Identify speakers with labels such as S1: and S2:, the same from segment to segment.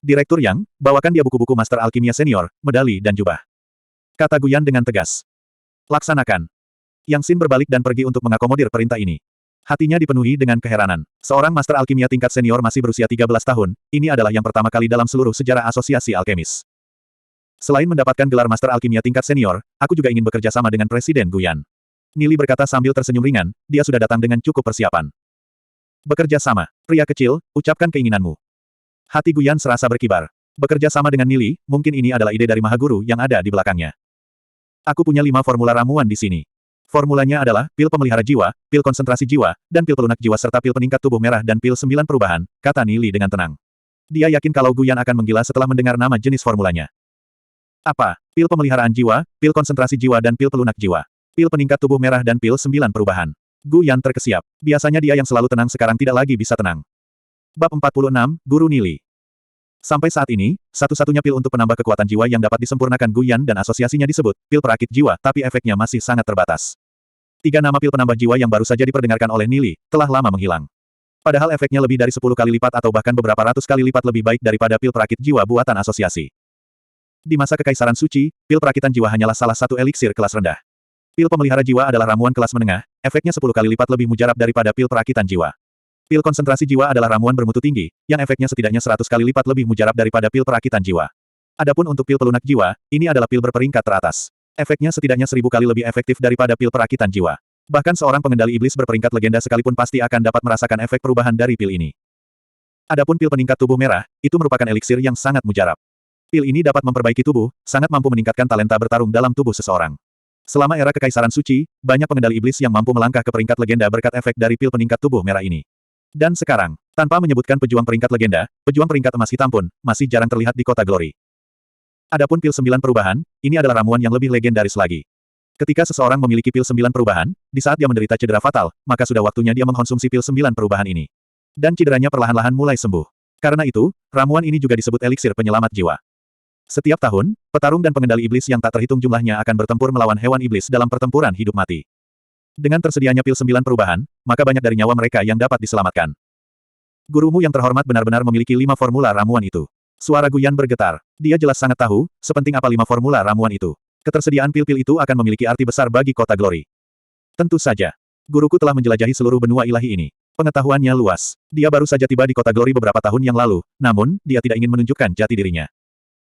S1: Direktur Yang, bawakan dia buku-buku Master Alkimia Senior, medali dan jubah. Kata Guyan dengan tegas. Laksanakan. Yang Xin berbalik dan pergi untuk mengakomodir perintah ini. Hatinya dipenuhi dengan keheranan. Seorang Master Alkimia tingkat senior masih berusia 13 tahun, ini adalah yang pertama kali dalam seluruh sejarah asosiasi alkemis. Selain mendapatkan gelar Master Alkimia tingkat senior, aku juga ingin bekerja sama dengan Presiden Guyan. Nili berkata sambil tersenyum ringan, dia sudah datang dengan cukup persiapan. Bekerja sama, pria kecil, ucapkan keinginanmu. Hati Guyan serasa berkibar. Bekerja sama dengan Nili, mungkin ini adalah ide dari Mahaguru yang ada di belakangnya. Aku punya 5 formula ramuan di sini. Formulanya adalah, pil pemelihara jiwa, pil konsentrasi jiwa, dan pil pelunak jiwa serta pil peningkat tubuh merah dan pil 9 perubahan, kata Nili dengan tenang. Dia yakin kalau Guyan akan menggila setelah mendengar nama jenis formulanya. Apa? Pil pemeliharaan jiwa, pil konsentrasi jiwa dan pil pelunak jiwa. Pil peningkat tubuh merah dan pil 9 perubahan. Guyan terkesiap. Biasanya dia yang selalu tenang sekarang tidak lagi bisa tenang. Bab 46, Guru Nili. Sampai saat ini, satu-satunya pil untuk penambah kekuatan jiwa yang dapat disempurnakan Guyan dan asosiasinya disebut, pil perakit jiwa, tapi efeknya masih sangat terbatas. 3 nama pil penambah jiwa yang baru saja diperdengarkan oleh Nili, telah lama menghilang. Padahal efeknya lebih dari 10 kali lipat atau bahkan beberapa ratus kali lipat lebih baik daripada pil perakit jiwa buatan asosiasi. Di masa Kekaisaran Suci, pil perakitan jiwa hanyalah salah satu eliksir kelas rendah. Pil pemelihara jiwa adalah ramuan kelas menengah, efeknya 10 kali lipat lebih mujarab daripada pil perakitan jiwa. Pil konsentrasi jiwa adalah ramuan bermutu tinggi, yang efeknya setidaknya 100 kali lipat lebih mujarab daripada pil perakitan jiwa. Adapun untuk pil pelunak jiwa, ini adalah pil berperingkat teratas. Efeknya setidaknya 1000 kali lebih efektif daripada pil perakitan jiwa. Bahkan seorang pengendali iblis berperingkat legenda sekalipun pasti akan dapat merasakan efek perubahan dari pil ini. Adapun pil peningkat tubuh merah, itu merupakan eliksir yang sangat mujarab. Pil ini dapat memperbaiki tubuh, sangat mampu meningkatkan talenta bertarung dalam tubuh seseorang. Selama era Kekaisaran Suci, banyak pengendali iblis yang mampu melangkah ke peringkat legenda berkat efek dari pil peningkat tubuh merah ini. Dan sekarang, tanpa menyebutkan pejuang peringkat legenda, pejuang peringkat emas hitam pun, masih jarang terlihat di Kota Glory. Adapun pil 9 perubahan, ini adalah ramuan yang lebih legendaris lagi. Ketika seseorang memiliki pil 9 perubahan, di saat dia menderita cedera fatal, maka sudah waktunya dia mengkonsumsi pil 9 perubahan ini. Dan cederanya perlahan-lahan mulai sembuh. Karena itu, ramuan ini juga disebut eliksir penyelamat jiwa. Setiap tahun, petarung dan pengendali iblis yang tak terhitung jumlahnya akan bertempur melawan hewan iblis dalam pertempuran hidup mati. Dengan tersedianya pil 9 perubahan, maka banyak dari nyawa mereka yang dapat diselamatkan. Gurumu yang terhormat benar-benar memiliki 5 formula ramuan itu. Suara Guyan bergetar. Dia jelas sangat tahu, sepenting apa 5 formula ramuan itu. Ketersediaan pil-pil itu akan memiliki arti besar bagi Kota Glory. Tentu saja. Guruku telah menjelajahi seluruh benua ilahi ini. Pengetahuannya luas. Dia baru saja tiba di Kota Glory beberapa tahun yang lalu, namun, dia tidak ingin menunjukkan jati dirinya.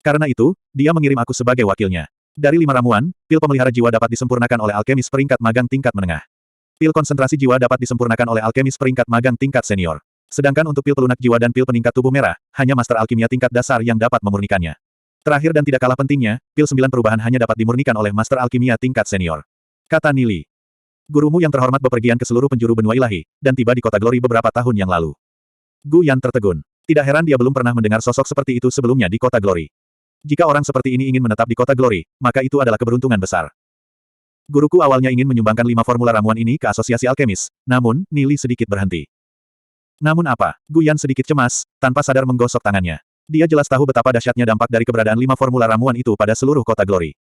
S1: Karena itu, dia mengirim aku sebagai wakilnya. Dari 5 ramuan, pil pemelihara jiwa dapat disempurnakan oleh alkemis peringkat magang tingkat menengah. Pil konsentrasi jiwa dapat disempurnakan oleh alkemis peringkat magang tingkat senior. Sedangkan untuk pil pelunak jiwa dan pil peningkat tubuh merah, hanya master alkimia tingkat dasar yang dapat memurnikannya. Terakhir dan tidak kalah pentingnya, pil 9 perubahan hanya dapat dimurnikan oleh master alkimia tingkat senior. Kata Nili. Gurumu yang terhormat bepergian ke seluruh penjuru benua ilahi, dan tiba di Kota Glory beberapa tahun yang lalu. Guyan tertegun. Tidak heran dia belum pernah mendengar sosok seperti itu sebelumnya di Kota Glory. Jika orang seperti ini ingin menetap di Kota Glory, maka itu adalah keberuntungan besar. Guruku awalnya ingin menyumbangkan 5 formula ramuan ini ke asosiasi alkemis, namun, Nili sedikit berhenti. Namun apa? Guyan sedikit cemas, tanpa sadar menggosok tangannya. Dia jelas tahu betapa dahsyatnya dampak dari keberadaan 5 formula ramuan itu pada seluruh Kota Glory.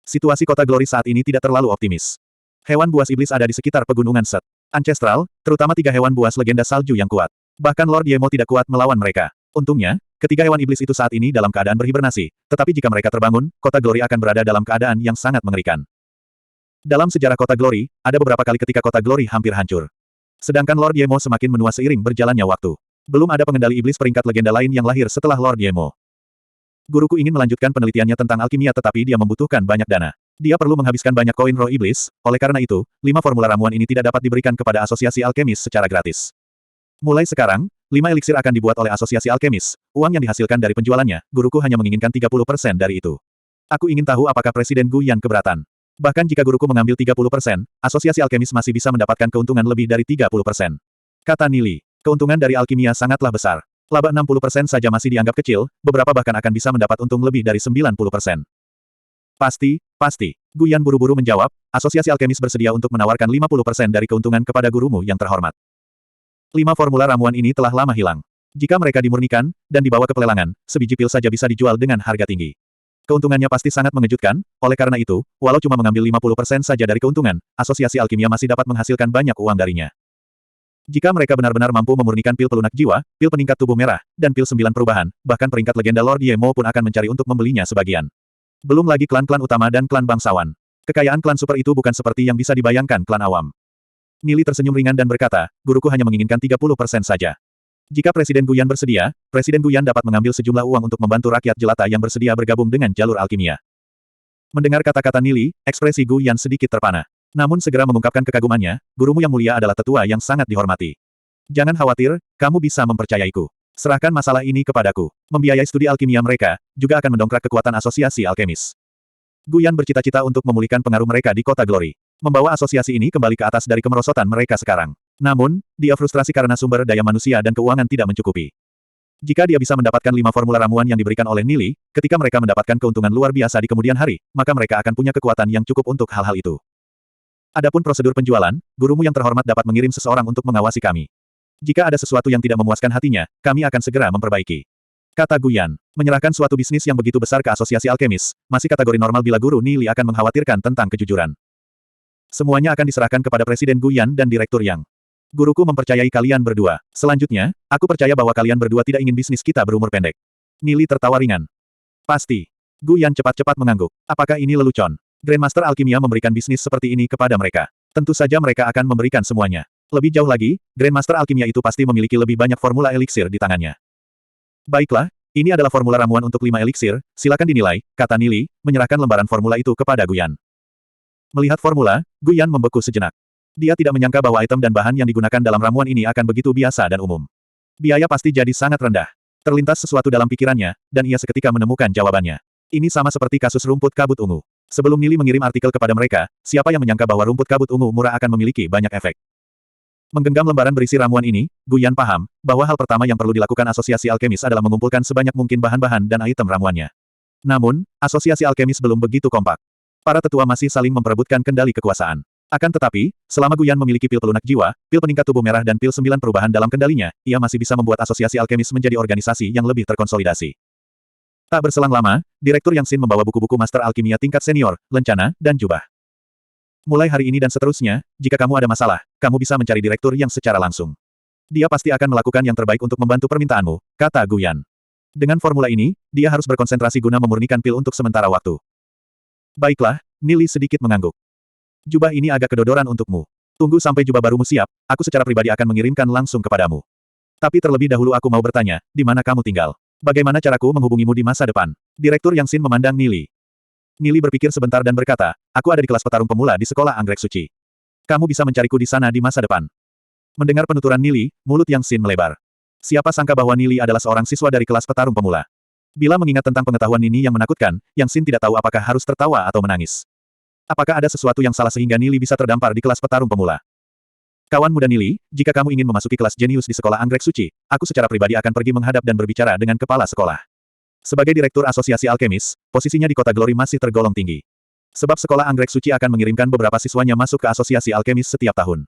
S1: Situasi Kota Glory saat ini tidak terlalu optimis. Hewan buas iblis ada di sekitar pegunungan Set. Ancestral, terutama 3 hewan buas legenda salju yang kuat. Bahkan Lord Yemo tidak kuat melawan mereka. Untungnya, ketiga hewan iblis itu saat ini dalam keadaan berhibernasi, tetapi jika mereka terbangun, Kota Glory akan berada dalam keadaan yang sangat mengerikan. Dalam sejarah Kota Glory, ada beberapa kali ketika Kota Glory hampir hancur. Sedangkan Lord Yemo semakin menua seiring berjalannya waktu. Belum ada pengendali iblis peringkat legenda lain yang lahir setelah Lord Yemo. Guruku ingin melanjutkan penelitiannya tentang alkimia tetapi dia membutuhkan banyak dana. Dia perlu menghabiskan banyak koin roh iblis, oleh karena itu, 5 formula ramuan ini tidak dapat diberikan kepada asosiasi alkemis secara gratis. Mulai sekarang, 5 eliksir akan dibuat oleh asosiasi alkemis, uang yang dihasilkan dari penjualannya, guruku hanya menginginkan 30% dari itu. Aku ingin tahu apakah Presiden Guyan keberatan. Bahkan jika guruku mengambil 30%, asosiasi alkemis masih bisa mendapatkan keuntungan lebih dari 30%. Kata Nili, keuntungan dari alkimia sangatlah besar. Laba 60% saja masih dianggap kecil, beberapa bahkan akan bisa mendapat untung lebih dari 90%. Pasti. Guyan buru-buru menjawab, asosiasi alkemis bersedia untuk menawarkan 50% dari keuntungan kepada gurumu yang terhormat. 5 formula ramuan ini telah lama hilang. Jika mereka dimurnikan, dan dibawa ke pelelangan, sebiji pil saja bisa dijual dengan harga tinggi. Keuntungannya pasti sangat mengejutkan, oleh karena itu, walau cuma mengambil 50% saja dari keuntungan, asosiasi alkimia masih dapat menghasilkan banyak uang darinya. Jika mereka benar-benar mampu memurnikan pil pelunak jiwa, pil peningkat tubuh merah, dan pil 9 perubahan, bahkan peringkat legenda Lord Yemo pun akan mencari untuk membelinya sebagian. Belum lagi klan-klan utama dan klan bangsawan. Kekayaan klan super itu bukan seperti yang bisa dibayangkan klan awam. Nili tersenyum ringan dan berkata, guruku hanya menginginkan 30% saja. Jika Presiden Guyan bersedia, Presiden Guyan dapat mengambil sejumlah uang untuk membantu rakyat jelata yang bersedia bergabung dengan jalur alkimia. Mendengar kata-kata Nili, ekspresi Guyan sedikit terpana. Namun segera mengungkapkan kekagumannya, gurumu yang mulia adalah tetua yang sangat dihormati. Jangan khawatir, kamu bisa mempercayaiku. Serahkan masalah ini kepadaku. Membiayai studi alkimia mereka, juga akan mendongkrak kekuatan asosiasi alkemis. Guyan bercita-cita untuk memulihkan pengaruh mereka di kota Glory. Membawa asosiasi ini kembali ke atas dari kemerosotan mereka sekarang. Namun, dia frustrasi karena sumber daya manusia dan keuangan tidak mencukupi. Jika dia bisa mendapatkan 5 formula ramuan yang diberikan oleh Nili, ketika mereka mendapatkan keuntungan luar biasa di kemudian hari, maka mereka akan punya kekuatan yang cukup untuk hal-hal itu. Adapun prosedur penjualan, gurumu yang terhormat dapat mengirim seseorang untuk mengawasi kami. Jika ada sesuatu yang tidak memuaskan hatinya, kami akan segera memperbaiki. Kata Guyan, menyerahkan suatu bisnis yang begitu besar ke asosiasi alkemis, masih kategori normal bila guru Nili akan mengkhawatirkan tentang kejujuran. Semuanya akan diserahkan kepada Presiden Guyan dan Direktur Yang. Guruku mempercayai kalian berdua. Selanjutnya, aku percaya bahwa kalian berdua tidak ingin bisnis kita berumur pendek. Nili tertawa ringan. Pasti. Guyan cepat-cepat mengangguk. Apakah ini lelucon? Grandmaster Alkimia memberikan bisnis seperti ini kepada mereka. Tentu saja mereka akan memberikan semuanya. Lebih jauh lagi, Grandmaster Alkimia itu pasti memiliki lebih banyak formula eliksir di tangannya. Baiklah, ini adalah formula ramuan untuk 5 eliksir, silakan dinilai, kata Nili, menyerahkan lembaran formula itu kepada Guyan. Melihat formula, Guyan membeku sejenak. Dia tidak menyangka bahwa item dan bahan yang digunakan dalam ramuan ini akan begitu biasa dan umum. Biaya pasti jadi sangat rendah. Terlintas sesuatu dalam pikirannya, dan ia seketika menemukan jawabannya. Ini sama seperti kasus rumput kabut ungu. Sebelum Nili mengirim artikel kepada mereka, siapa yang menyangka bahwa rumput kabut ungu murah akan memiliki banyak efek. Menggenggam lembaran berisi ramuan ini, Guyan paham, bahwa hal pertama yang perlu dilakukan asosiasi alkemis adalah mengumpulkan sebanyak mungkin bahan-bahan dan item ramuannya. Namun, asosiasi alkemis belum begitu kompak. Para tetua masih saling memperebutkan kendali kekuasaan. Akan tetapi, selama Guyan memiliki pil pelunak jiwa, pil peningkat tubuh merah dan pil 9 perubahan dalam kendalinya, ia masih bisa membuat asosiasi alkemis menjadi organisasi yang lebih terkonsolidasi. Tak berselang lama, Direktur Yang Sin membawa buku-buku Master Alkimia tingkat senior, lencana, dan jubah. Mulai hari ini dan seterusnya, jika kamu ada masalah, kamu bisa mencari Direktur Yang secara langsung. Dia pasti akan melakukan yang terbaik untuk membantu permintaanmu, kata Guyan. Dengan formula ini, dia harus berkonsentrasi guna memurnikan pil untuk sementara waktu. Baiklah, Nili sedikit mengangguk. Jubah ini agak kedodoran untukmu. Tunggu sampai jubah barumu siap, aku secara pribadi akan mengirimkan langsung kepadamu. Tapi terlebih dahulu aku mau bertanya, di mana kamu tinggal? Bagaimana caraku menghubungimu di masa depan? Direktur Yang Sin memandang Nili. Nili berpikir sebentar dan berkata, aku ada di kelas petarung pemula di sekolah anggrek suci. Kamu bisa mencariku di sana di masa depan. Mendengar penuturan Nili, mulut Yang Sin melebar. Siapa sangka bahwa Nili adalah seorang siswa dari kelas petarung pemula. Bila mengingat tentang pengetahuan ini yang menakutkan, Yang Sin tidak tahu apakah harus tertawa atau menangis. Apakah ada sesuatu yang salah sehingga Nili bisa terdampar di kelas petarung pemula? Kawan muda Nili, jika kamu ingin memasuki kelas jenius di sekolah anggrek suci, aku secara pribadi akan pergi menghadap dan berbicara dengan kepala sekolah. Sebagai direktur asosiasi alkemis, posisinya di kota Glory masih tergolong tinggi. Sebab sekolah anggrek suci akan mengirimkan beberapa siswanya masuk ke asosiasi alkemis setiap tahun.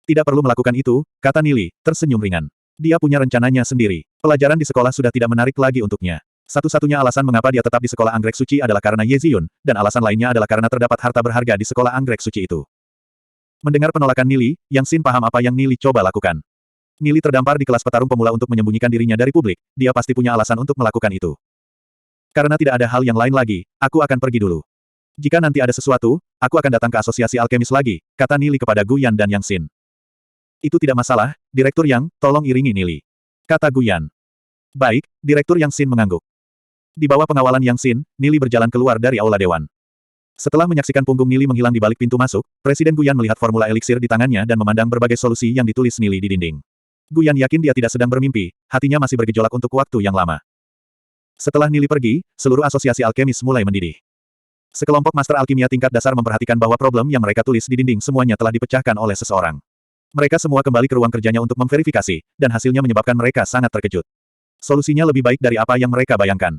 S1: Tidak perlu melakukan itu, kata Nili, tersenyum ringan. Dia punya rencananya sendiri. Pelajaran di sekolah sudah tidak menarik lagi untuknya. Satu-satunya alasan mengapa dia tetap di sekolah anggrek suci adalah karena Ye Ziyun, dan alasan lainnya adalah karena terdapat harta berharga di sekolah anggrek suci itu. Mendengar penolakan Nili, Yang Sin paham apa yang Nili coba lakukan. Nili terdampar di kelas petarung pemula untuk menyembunyikan dirinya dari publik, dia pasti punya alasan untuk melakukan itu. Karena tidak ada hal yang lain lagi, aku akan pergi dulu. Jika nanti ada sesuatu, aku akan datang ke asosiasi alkemis lagi, kata Nili kepada Guyan dan Yang Sin. Itu tidak masalah, Direktur Yang, tolong iringi Nili. Kata Guyan. Baik, Direktur Yang Sin mengangguk. Di bawah pengawalan Yang Sin, Nili berjalan keluar dari aula dewan. Setelah menyaksikan punggung Nili menghilang di balik pintu masuk, Presiden Guyan melihat formula eliksir di tangannya dan memandang berbagai solusi yang ditulis Nili di dinding. Guyan yakin dia tidak sedang bermimpi, hatinya masih bergejolak untuk waktu yang lama. Setelah Nili pergi, seluruh asosiasi alkemis mulai mendidih. Sekelompok master alkimia tingkat dasar memperhatikan bahwa problem yang mereka tulis di dinding semuanya telah dipecahkan oleh seseorang. Mereka semua kembali ke ruang kerjanya untuk memverifikasi, dan hasilnya menyebabkan mereka sangat terkejut. Solusinya lebih baik dari apa yang mereka bayangkan.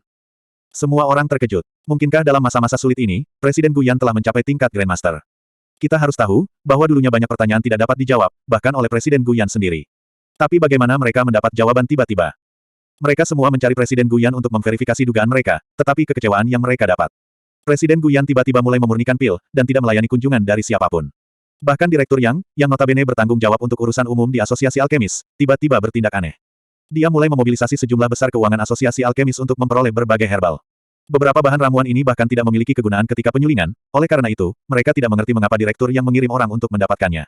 S1: Semua orang terkejut. Mungkinkah dalam masa-masa sulit ini, Presiden Guyan telah mencapai tingkat Grandmaster? Kita harus tahu, bahwa dulunya banyak pertanyaan tidak dapat dijawab, bahkan oleh Presiden Guyan sendiri. Tapi bagaimana mereka mendapat jawaban tiba-tiba? Mereka semua mencari Presiden Guyan untuk memverifikasi dugaan mereka, tetapi kekecewaan yang mereka dapat. Presiden Guyan tiba-tiba mulai memurnikan pil, dan tidak melayani kunjungan dari siapapun. Bahkan Direktur yang notabene bertanggung jawab untuk urusan umum di Asosiasi Alkemis, tiba-tiba bertindak aneh. Dia mulai memobilisasi sejumlah besar keuangan Asosiasi Alkemis untuk memperoleh berbagai herbal. Beberapa bahan ramuan ini bahkan tidak memiliki kegunaan ketika penyulingan, oleh karena itu, mereka tidak mengerti mengapa direktur yang mengirim orang untuk mendapatkannya.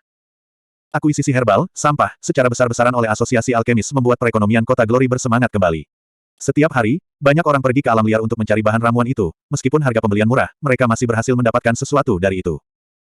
S1: Akuisisi herbal, sampah, secara besar-besaran oleh Asosiasi Alkemis membuat perekonomian kota Glory bersemangat kembali. Setiap hari, banyak orang pergi ke alam liar untuk mencari bahan ramuan itu, meskipun harga pembelian murah, mereka masih berhasil mendapatkan sesuatu dari itu.